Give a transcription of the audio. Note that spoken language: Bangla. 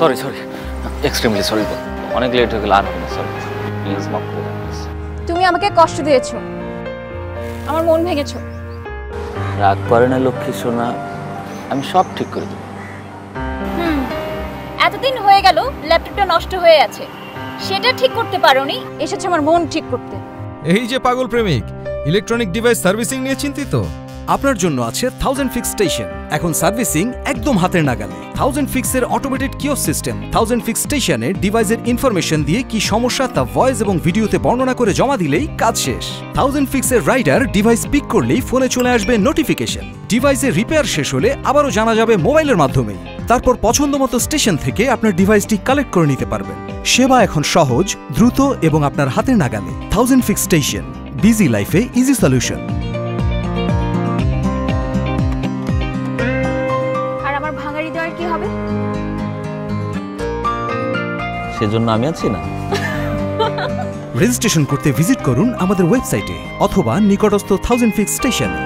সরি সরি, এক্সট্রিমলি সরি, অনেক লেট হয়ে গেল, আর হবে না, সরি প্লিজ মাফ করে দাও। তুমি আমাকে কষ্ট দিয়েছো, আমার মন ভেঙেছো। রাগ করে না লক্ষ্মী সোনা, আমি সব ঠিক করে দেবো। এতদিন হয়ে গেল ল্যাপটপটা নষ্ট হয়ে আছে, সেটা ঠিক করতে পারোনি, এসেছে আমার মন ঠিক করতে। এই যে পাগল প্রেমিক, ইলেকট্রনিক ডিভাইস সার্ভিসিং নিয়ে চিন্তিত? আপনার জন্য আছে 1000 ফিক্স স্টেশন। এখন সার্ভিসিং একদম হাতের নাগালে। 1000 ফিক্সের অটোমেটেড কিওস সিস্টেম 1000 ফিক্স স্টেশনে ডিভাইসের ইনফরমেশন দিয়ে কি সমস্যা তা ভয়েস এবং ভিডিওতে বর্ণনা করে জমা দিলেই কাজ শেষ। 1000 ফিক্সের রাইডার ডিভাইস পিক করলেই ফোনে চলে আসবে নোটিফিকেশন। ডিভাইসের রিপেয়ার শেষ হলে আবারও জানা যাবে মোবাইলের মাধ্যমেই। তারপর পছন্দমতো স্টেশন থেকে আপনার ডিভাইসটি কালেক্ট করে নিতে পারবেন। সেবা এখন সহজ, দ্রুত এবং আপনার হাতের নাগালে। 1000 ফিক্স স্টেশন, বিজি লাইফে ইজি সলিউশন। কি হবে? সেজন্য আমি আছি না। রেজিস্ট্রেশন করতে ভিজিট করুন আমাদের ওয়েবসাইটে অথবা নিকটস্থ 1000 ফিক্স স্টেশনে।